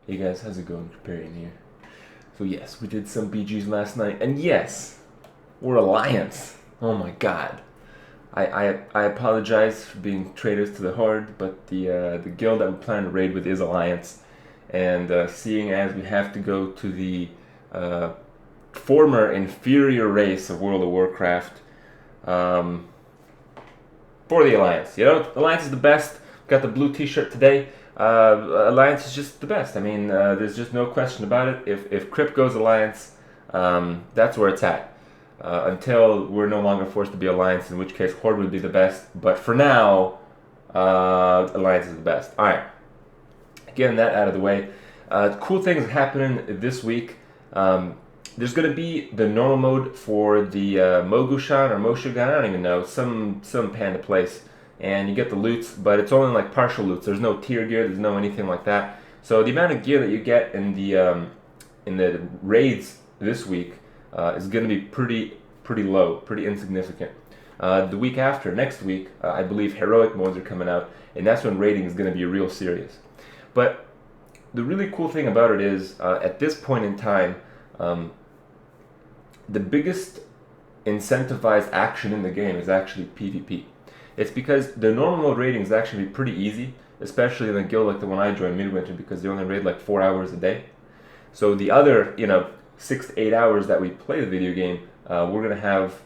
Hey guys, how's it going? Kripparrian here. So yes, we did some BGs last night, and yes, we're Alliance. Oh my god. I apologize for being traitors to the Horde, but the guild that we plan to raid with is Alliance, and seeing as we have to go to the uh, former inferior race of World of Warcraft, um, for the Alliance. You know, Alliance is the best. Got the blue T-shirt today. Alliance is just the best. I mean, there's just no question about it. If Krip goes Alliance, that's where it's at. Until we're no longer forced to be Alliance, in which case Horde would be the best. But for now, Alliance is the best. All right, getting that out of the way. Cool things happening this week. There's going to be the normal mode for the Mogushan or Moshugan, I don't even know, some panda place, and you get the loots, but it's only like partial loots. There's no tier gear, there's no anything like that. So the amount of gear that you get in the raids this week is going to be pretty low, pretty insignificant. The week after, next week, I believe heroic modes are coming out, and that's when raiding is going to be real serious. But the really cool thing about it is, at this point in time, the biggest incentivized action in the game is actually PvP. It's because the normal mode raiding is actually pretty easy, especially in a guild like the one I joined, Midwinter, because they only raid like 4 hours a day. So the other, 6 to 8 hours that we play the video game, we're gonna have,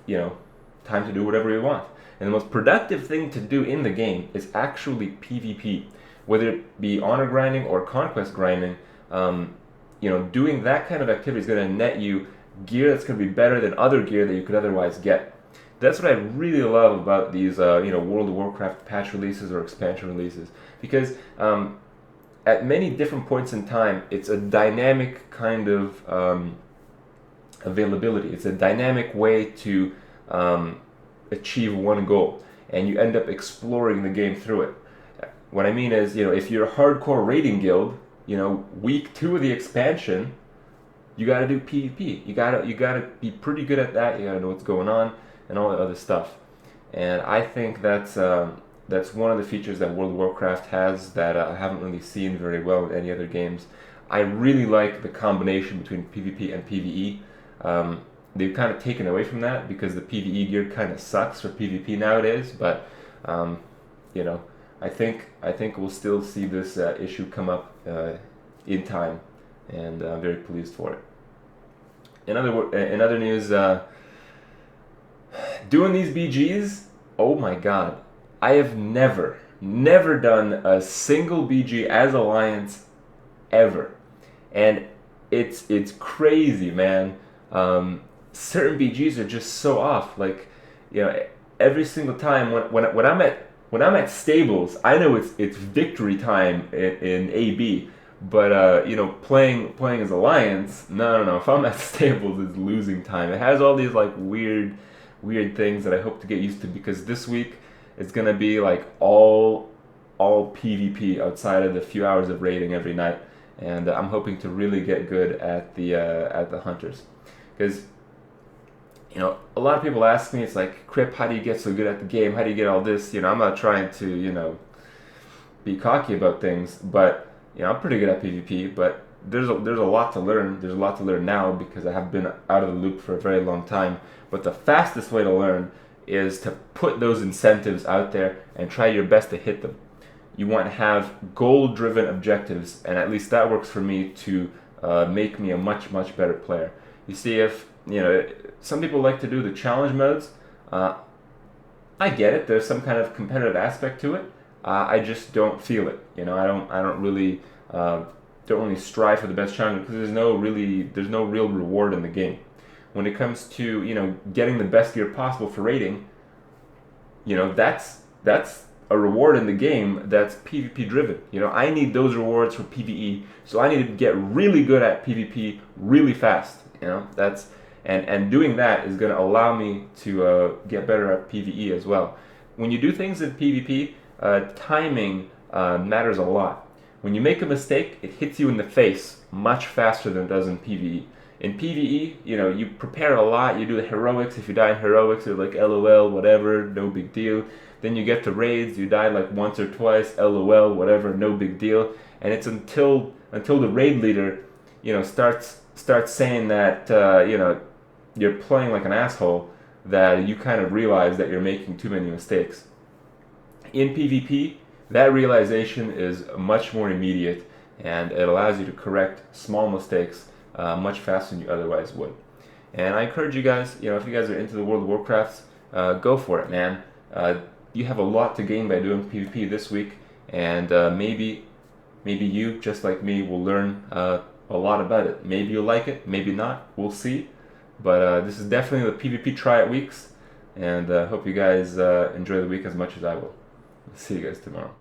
time to do whatever we want. And the most productive thing to do in the game is actually PvP, whether it be honor grinding or conquest grinding. Doing that kind of activity is going to net you gear that's going to be better than other gear that you could otherwise get. That's what I really love about these, World of Warcraft patch releases or expansion releases, because at many different points in time, it's a dynamic kind of availability. It's a dynamic way to achieve one goal, and you end up exploring the game through it. What I mean is, if you're a hardcore raiding guild, week 2 of the expansion, you gotta do PvP. You gotta be pretty good at that. You gotta know what's going on and all that other stuff. And I think that's one of the features that World of Warcraft has that I haven't really seen very well in any other games. I really like the combination between PvP and PvE. They've kind of taken away from that because the PvE gear kind of sucks for PvP nowadays. But I think we'll still see this issue come up in time, and I'm very pleased for it. In other news, doing these BGs, oh my god, I have never done a single BG as Alliance ever, and it's crazy, man. Certain BGs are just so off. Like, every single time when I'm at stables, I know it's victory time in AB. But playing as Alliance, no. If I'm at stables, it's losing time. It has all these like weird things that I hope to get used to, because this week it's gonna be like all PvP outside of the few hours of raiding every night, and I'm hoping to really get good at the hunters, because a lot of people ask me, it's like, Krip, how do you get so good at the game? How do you get all this? I'm not trying to be cocky about things, but I'm pretty good at PvP, but there's a lot to learn. There's a lot to learn now because I have been out of the loop for a very long time. But the fastest way to learn is to put those incentives out there and try your best to hit them. You want to have goal-driven objectives, and at least that works for me to make me a much better player. You see, if some people like to do the challenge modes, I get it. There's some kind of competitive aspect to it. I just don't feel it. I don't really strive for the best challenge, because there's no real reward in the game. When it comes to getting the best gear possible for raiding, that's a reward in the game that's PvP driven. I need those rewards for PvE, so I need to get really good at PvP really fast. And doing that is going to allow me to get better at PvE as well. When you do things in PvP, timing matters a lot. When you make a mistake, it hits you in the face much faster than it does in PvE. In PvE, you prepare a lot, you do the heroics. If you die in heroics, you're like, LOL, whatever, no big deal. then you get to raids, you die like once or twice, LOL, whatever, no big deal. And it's until the raid leader, starts saying that you're playing like an asshole, that you kind of realize that you're making too many mistakes. In PvP, that realization is much more immediate, and it allows you to correct small mistakes much faster than you otherwise would. And I encourage you guys, if you guys are into the World of Warcraft, go for it, man. You have a lot to gain by doing PvP this week, and maybe you, just like me, will learn a lot about it. Maybe you'll like it, maybe not. We'll see. But this is definitely the PvP Try It weeks, and hope you guys enjoy the week as much as I will. See you guys tomorrow.